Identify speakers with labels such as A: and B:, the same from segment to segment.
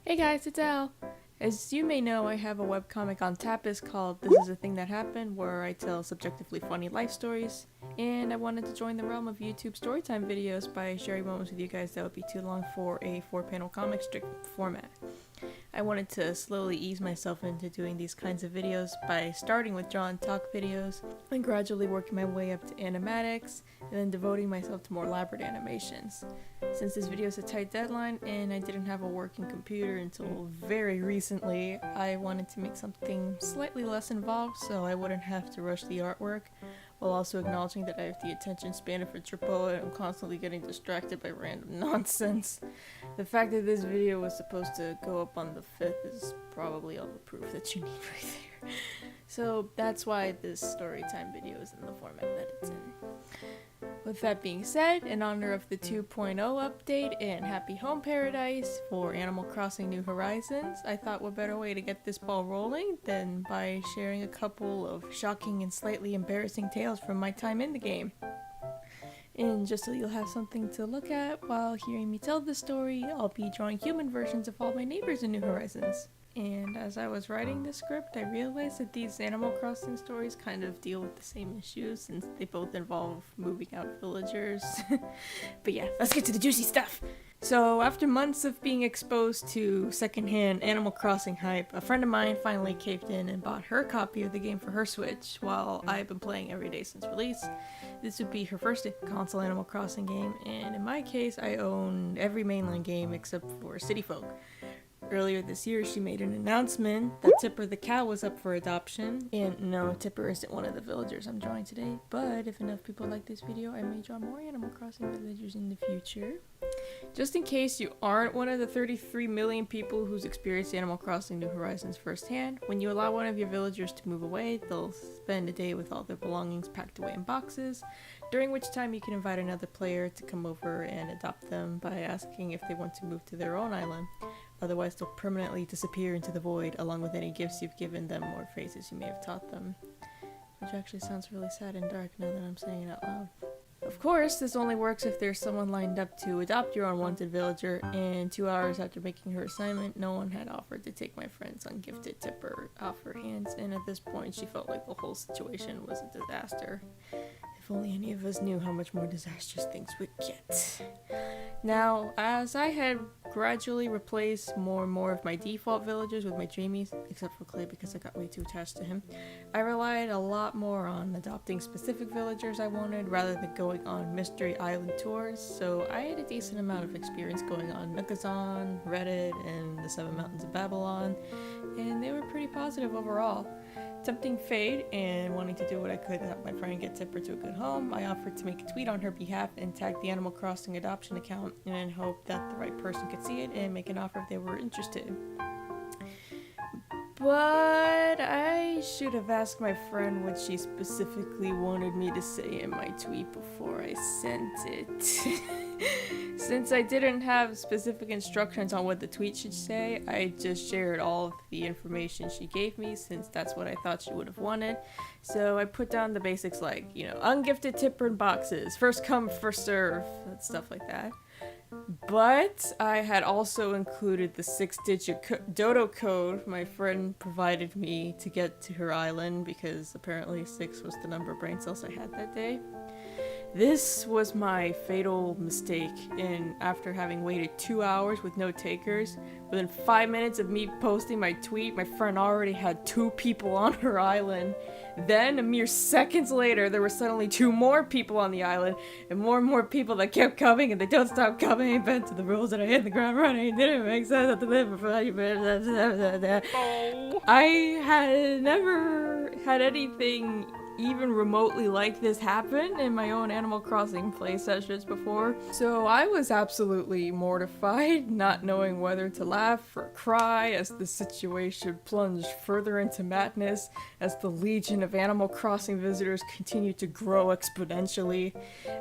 A: Hey guys, it's Elle. As you may know, I have a webcomic on Tapas called This Is a Thing That Happened, where I tell subjectively funny life stories, and I wanted to join the realm of YouTube Storytime videos by sharing moments with you guys that would be too long for a 4-panel comic strip format. I wanted to slowly ease myself into doing these kinds of videos by starting with draw and talk videos, and gradually working my way up to animatics, and then devoting myself to more elaborate animations. Since this video is a tight deadline and I didn't have a working computer until very recently, I wanted to make something slightly less involved so I wouldn't have to rush the artwork, while also acknowledging that I have the attention span of a AAA and I'm constantly getting distracted by random nonsense. The fact that this video was supposed to go up on the 5th is probably all the proof that you need right there. So that's why this storytime video is in the format that it's in. With that being said, in honor of the 2.0 update and Happy Home Paradise for Animal Crossing New Horizons, I thought what better way to get this ball rolling than by sharing a couple of shocking and slightly embarrassing tales from my time in the game. And just so you'll have something to look at while hearing me tell this story, I'll be drawing human versions of all my neighbors in New Horizons. And as I was writing the script, I realized that these Animal Crossing stories kind of deal with the same issues since they both involve moving out villagers. But yeah, let's get to the juicy stuff! So after months of being exposed to secondhand Animal Crossing hype, a friend of mine finally caved in and bought her copy of the game for her Switch, while I've been playing every day since release. This would be her first console Animal Crossing game, and in my case, I own every mainline game except for City Folk. Earlier this year, she made an announcement that Tipper the cow was up for adoption. And no, Tipper isn't one of the villagers I'm drawing today, but if enough people like this video, I may draw more Animal Crossing villagers in the future. Just in case you aren't one of the 33 million people who's experienced Animal Crossing New Horizons firsthand, when you allow one of your villagers to move away, they'll spend a day with all their belongings packed away in boxes, during which time you can invite another player to come over and adopt them by asking if they want to move to their own island. Otherwise, they'll permanently disappear into the void, along with any gifts you've given them or phrases you may have taught them. Which actually sounds really sad and dark now that I'm saying it out loud. Of course, this only works if there's someone lined up to adopt your unwanted villager, and 2 hours after making her assignment, no one had offered to take my friend's ungifted Tipper off her hands, and at this point she felt like the whole situation was a disaster. If only any of us knew how much more disastrous things would get. Now, as I had gradually replaced more and more of my default villagers with my dreamies, except for Clay because I got way too attached to him, I relied a lot more on adopting specific villagers I wanted rather than going on mystery island tours, so I had a decent amount of experience going on Nookazon, Reddit, and the 7 Mountains of Babylon, and they were pretty positive overall. Tempting fate and wanting to do what I could to help my friend get Tipper to a good home, I offered to make a tweet on her behalf and tag the Animal Crossing adoption account and hope that the right person could see it and make an offer if they were interested. But I should have asked my friend what she specifically wanted me to say in my tweet before I sent it. Since I didn't have specific instructions on what the tweet should say, I just shared all of the information she gave me since that's what I thought she would have wanted. So I put down the basics like, ungifted Tipper in boxes, first come, first serve, stuff like that. But I had also included the 6-digit dodo code my friend provided me to get to her island because apparently 6 was the number of brain cells I had that day. This was my fatal mistake, and after having waited 2 hours with no takers, within 5 minutes of me posting my tweet, my friend already had 2 people on her island. Then, a mere seconds later, there were suddenly 2 more people on the island, and more people that kept coming, and they don't stop coming. I bent to the rules and I hit the ground running. It didn't make sense to live for 5 minutes. I had never had anything even remotely like this happen in my own Animal Crossing play sessions before, so I was absolutely mortified, not knowing whether to laugh or cry as the situation plunged further into madness as the legion of Animal Crossing visitors continued to grow exponentially.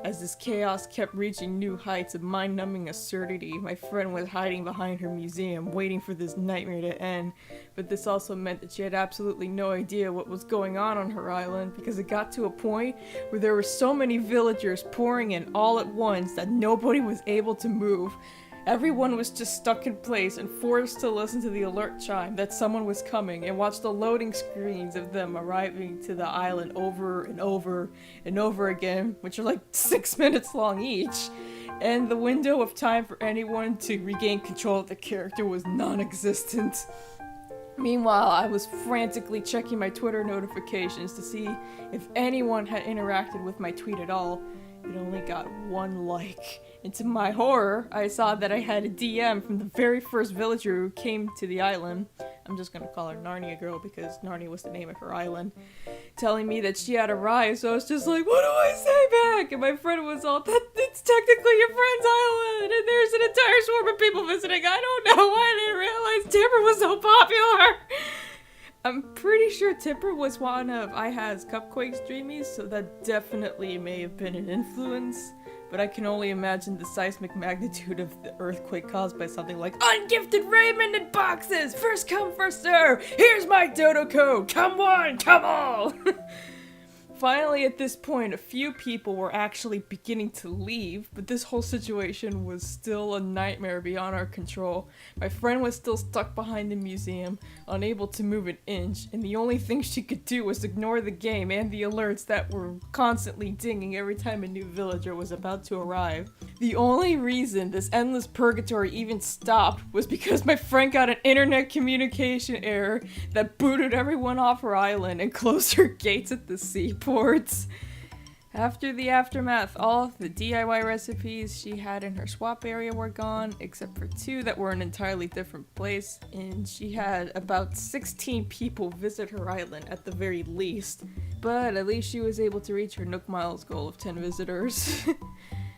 A: As this chaos kept reaching new heights of mind-numbing absurdity, my friend was hiding behind her museum, waiting for this nightmare to end, but this also meant that she had absolutely no idea what was going on her island, because it got to a point where there were so many villagers pouring in all at once that nobody was able to move. Everyone was just stuck in place and forced to listen to the alert chime that someone was coming and watch the loading screens of them arriving to the island over and over and over again, which are like 6 minutes long each. And the window of time for anyone to regain control of the character was non-existent. Meanwhile, I was frantically checking my Twitter notifications to see if anyone had interacted with my tweet at all. It only got 1 like. And to my horror, I saw that I had a DM from the very first villager who came to the island. I'm just gonna call her Narnia Girl because Narnia was the name of her island. Telling me that she had arrived, so I was just like, what do I say back? And my friend was all, it's technically your friend's island, and there's an entire swarm of people visiting. I don't know why I didn't realize Tipper was so popular. I'm pretty sure Tipper was one of IHA's Cupquake streamies, so that definitely may have been an influence. But I can only imagine the seismic magnitude of the earthquake caused by something like ungifted raiment in boxes! First come, first serve! Here's my dodo code! Come one, come all! Finally, at this point, a few people were actually beginning to leave, but this whole situation was still a nightmare beyond our control. My friend was still stuck behind the museum, unable to move an inch, and the only thing she could do was ignore the game and the alerts that were constantly dinging every time a new villager was about to arrive. The only reason this endless purgatory even stopped was because my friend got an internet communication error that booted everyone off her island and closed her gates at the seaport. After the aftermath, all of the DIY recipes she had in her swap area were gone, except for 2 that were in an entirely different place, and she had about 16 people visit her island at the very least. But at least she was able to reach her Nook Miles goal of 10 visitors.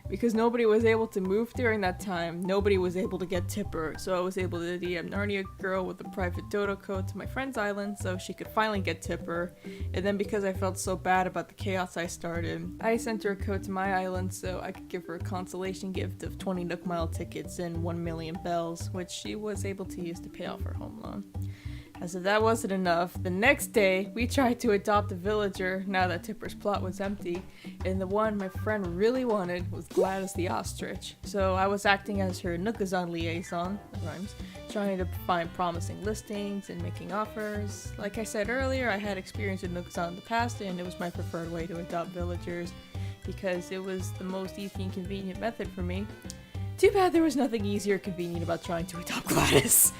A: Because nobody was able to move during that time, nobody was able to get Tipper, so I was able to DM Narnia Girl with a private dodo code to my friend's island so she could finally get Tipper. And then because I felt so bad about the chaos I started, I sent her a code to my island so I could give her a consolation gift of 20 Nook Mile tickets and 1 million bells, which she was able to use to pay off her home loan. As if that wasn't enough, the next day, we tried to adopt a villager now that Tipper's plot was empty, and the one my friend really wanted was Gladys the Ostrich. So I was acting as her Nookazon liaison, that rhymes, trying to find promising listings and making offers. Like I said earlier, I had experience with Nookazon in the past, and it was my preferred way to adopt villagers, because it was the most easy and convenient method for me. Too bad there was nothing easy or convenient about trying to adopt Gladys.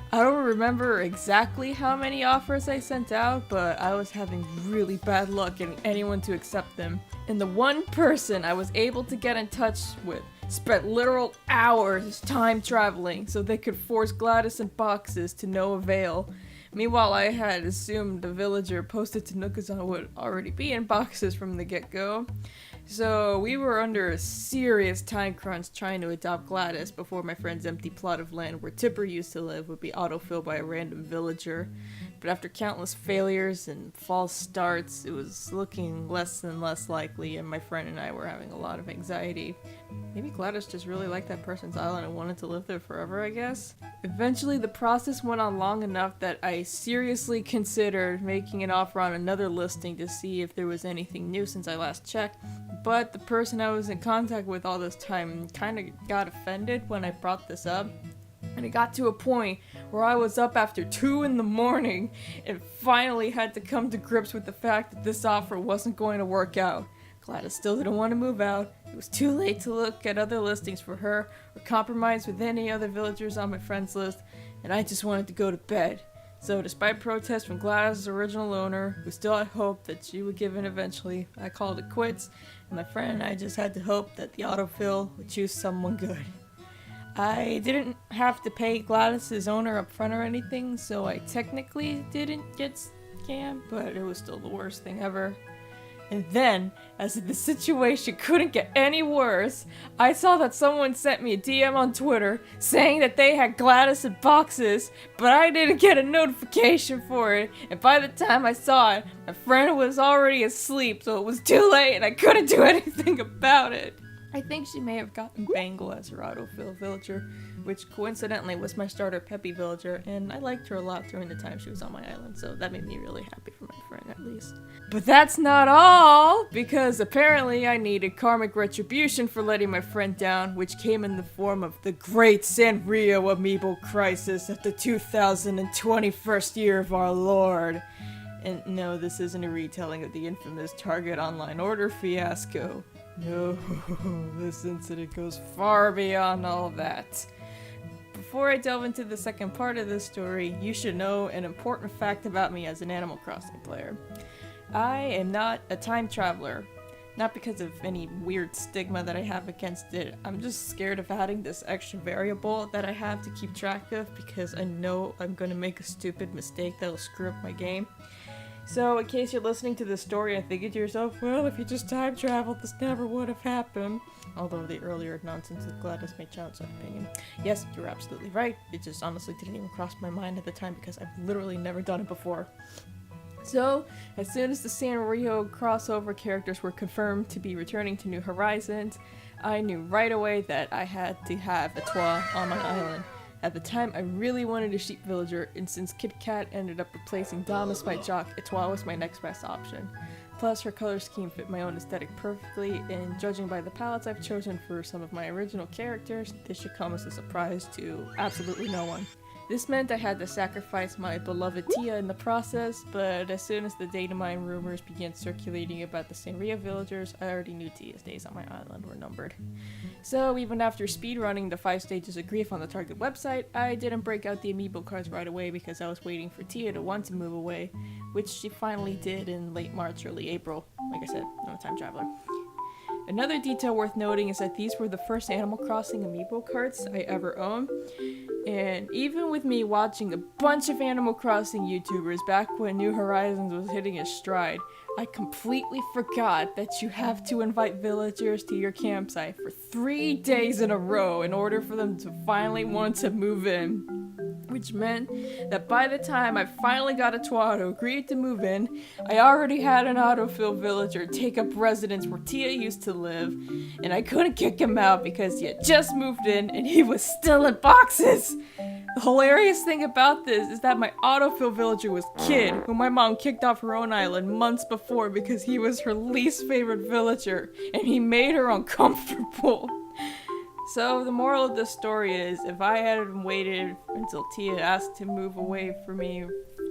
A: I don't remember exactly how many offers I sent out, but I was having really bad luck getting anyone to accept them. And the one person I was able to get in touch with spent literal hours time traveling so they could force Gladys in boxes to no avail. Meanwhile, I had assumed the villager posted to Nookazon would already be in boxes from the get-go. So we were under a serious time crunch trying to adopt Gladys before my friend's empty plot of land where Tipper used to live would be autofilled by a random villager. But after countless failures and false starts, it was looking less and less likely, and my friend and I were having a lot of anxiety. Maybe Gladys just really liked that person's island and wanted to live there forever, I guess? Eventually, the process went on long enough that I seriously considered making an offer on another listing to see if there was anything new since I last checked, but the person I was in contact with all this time kind of got offended when I brought this up. And it got to a point where I was up after 2 in the morning and finally had to come to grips with the fact that this offer wasn't going to work out. Gladys still didn't want to move out. It was too late to look at other listings for her or compromise with any other villagers on my friends list, and I just wanted to go to bed. So despite protests from Gladys' original owner, who still had hope that she would give in eventually, I called it quits, and my friend and I just had to hope that the autofill would choose someone good. I didn't have to pay Gladys' owner up front or anything, so I technically didn't get scammed, but it was still the worst thing ever. And then, as if the situation couldn't get any worse, I saw that someone sent me a DM on Twitter saying that they had Gladys in boxes, but I didn't get a notification for it, and by the time I saw it, my friend was already asleep, so it was too late and I couldn't do anything about it. I think she may have gotten Bangle as her autofill villager, which coincidentally was my starter Peppy villager, and I liked her a lot during the time she was on my island, so that made me really happy for my friend at least. But that's not all, because apparently I needed karmic retribution for letting my friend down, which came in the form of the Great Sanrio Amiibo Crisis at the 2021st year of our Lord. And no, this isn't a retelling of the infamous Target online order fiasco. No, this incident goes far beyond all that. Before I delve into the second part of this story, you should know an important fact about me as an Animal Crossing player. I am not a time traveler. Not because of any weird stigma that I have against it. I'm just scared of adding this extra variable that I have to keep track of because I know I'm gonna make a stupid mistake that'll screw up my game. So, in case you're listening to this story and thinking to yourself, well, if you just time traveled, this never would have happened. Although the earlier nonsense of Gladys may challenge that opinion. Yes, you're absolutely right. It just honestly didn't even cross my mind at the time because I've literally never done it before. So, as soon as the Sanrio crossover characters were confirmed to be returning to New Horizons, I knew right away that I had to have a Twa on my island. At the time, I really wanted a sheep villager, and since Kit Kat ended up replacing Dom as my jock, Etwa was my next best option. Plus, her color scheme fit my own aesthetic perfectly, and judging by the palettes I've chosen for some of my original characters, this should come as a surprise to absolutely no one. This meant I had to sacrifice my beloved Tia in the process, but as soon as the datamine rumors began circulating about the Sanrio villagers, I already knew Tia's days on my island were numbered. So even after speedrunning the 5 stages of grief on the Target website, I didn't break out the amiibo cards right away because I was waiting for Tia to want to move away, which she finally did in late March, early April. Like I said, I'm a time traveler. Another detail worth noting is that these were the first Animal Crossing amiibo cards I ever owned. And even with me watching a bunch of Animal Crossing YouTubers back when New Horizons was hitting its stride, I completely forgot that you have to invite villagers to your campsite for 3 days in a row in order for them to finally want to move in. Which meant that by the time I finally got a Twa who agreed to move in, I already had an autofill villager take up residence where Tia used to live, and I couldn't kick him out because he had just moved in and he was still in boxes! The hilarious thing about this is that my autofill villager was Kid, who my mom kicked off her own island months before because he was her least favorite villager, and he made her uncomfortable. So the moral of this story is, if I hadn't waited until Tia asked to move away from me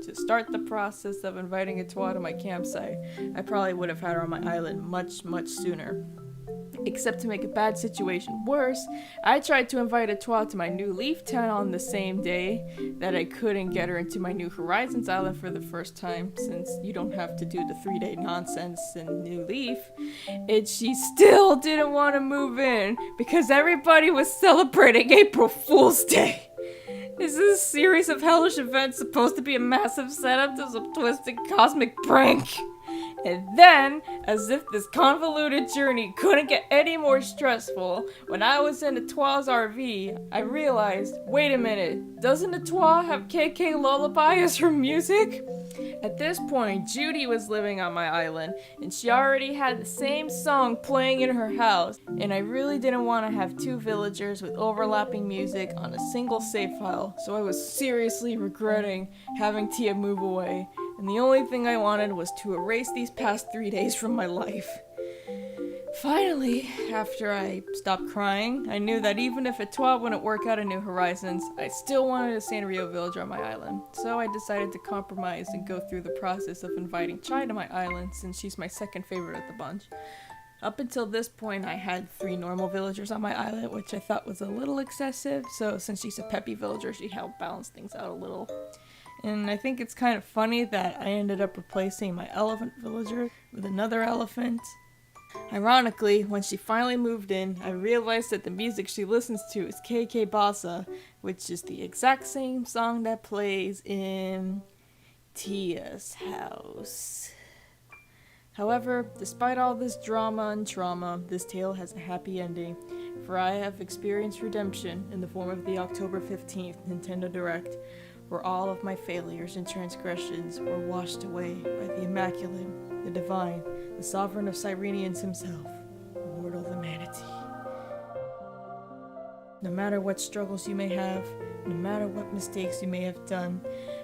A: to start the process of inviting a Twa to my campsite, I probably would have had her on my island much, much sooner. Except to make a bad situation worse, I tried to invite a Twa to my New Leaf town on the same day that I couldn't get her into my New Horizons island for the first time, since you don't have to do the 3-day nonsense in New Leaf, and she still didn't want to move in because everybody was celebrating April Fool's Day. Is this series of hellish events supposed to be a massive setup to some twisted cosmic prank? And then, as if this convoluted journey couldn't get any more stressful, when I was in a Twa's RV, I realized, wait a minute, doesn't a Twa have KK Lullaby as her music? At this point, Judy was living on my island, and she already had the same song playing in her house, and I really didn't want to have 2 villagers with overlapping music on a single save file, so I was seriously regretting having Tia move away. And the only thing I wanted was to erase these past 3 days from my life. Finally, after I stopped crying, I knew that even if a Twa wouldn't work out in New Horizons, I still wanted a Sanrio villager on my island. So I decided to compromise and go through the process of inviting Chai to my island, since she's my second favorite of the bunch. Up until this point, I had 3 normal villagers on my island, which I thought was a little excessive, so since she's a peppy villager, she helped balance things out a little. And I think it's kind of funny that I ended up replacing my elephant villager with another elephant. Ironically, when she finally moved in, I realized that the music she listens to is KK Bassa, which is the exact same song that plays in Tia's house. However, despite all this drama and trauma, this tale has a happy ending, for I have experienced redemption in the form of the October 15th Nintendo Direct, where all of my failures and transgressions were washed away by the Immaculate, the Divine, the Sovereign of Cyrenians himself, Lord of the Manatee. No matter what struggles you may have, no matter what mistakes you may have done,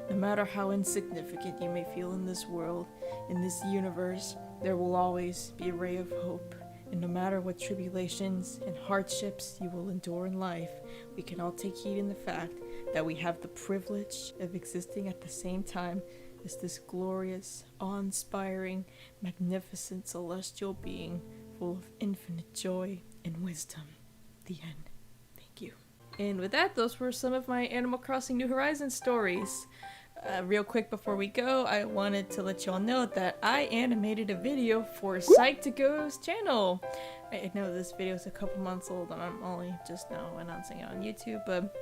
A: no matter how insignificant you may feel in this world, in this universe, there will always be a ray of hope. And no matter what tribulations and hardships you will endure in life, we can all take heed in the fact that we have the privilege of existing at the same time as this glorious, awe-inspiring, magnificent celestial being full of infinite joy and wisdom. The end. Thank you. And with that, those were some of my Animal Crossing New Horizons stories. Real quick before we go, I wanted to let y'all know that I animated a video for Psych2Go's channel. I know this video is a couple months old and I'm only just now announcing it on YouTube, but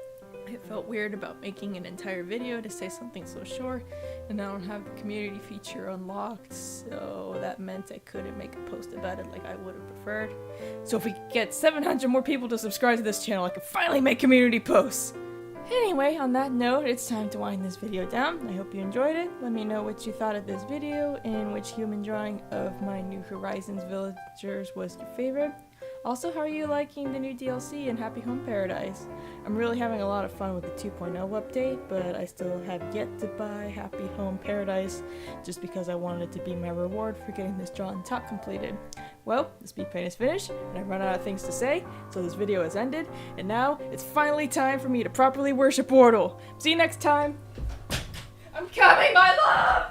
A: it felt weird about making an entire video to say something so short, and I don't have the community feature unlocked, so that meant I couldn't make a post about it like I would have preferred. So if we could get 700 more people to subscribe to this channel, I could finally make community posts! Anyway, on that note, it's time to wind this video down. I hope you enjoyed it. Let me know what you thought of this video and which human drawing of my New Horizons villagers was your favorite. Also, how are you liking the new DLC in Happy Home Paradise? I'm really having a lot of fun with the 2.0 update, but I still have yet to buy Happy Home Paradise just because I wanted it to be my reward for getting this drawn top completed. Well, the speed paint is finished, and I've run out of things to say, so this video has ended, and now it's finally time for me to properly worship Wardle. See you next time! I'm coming, my love!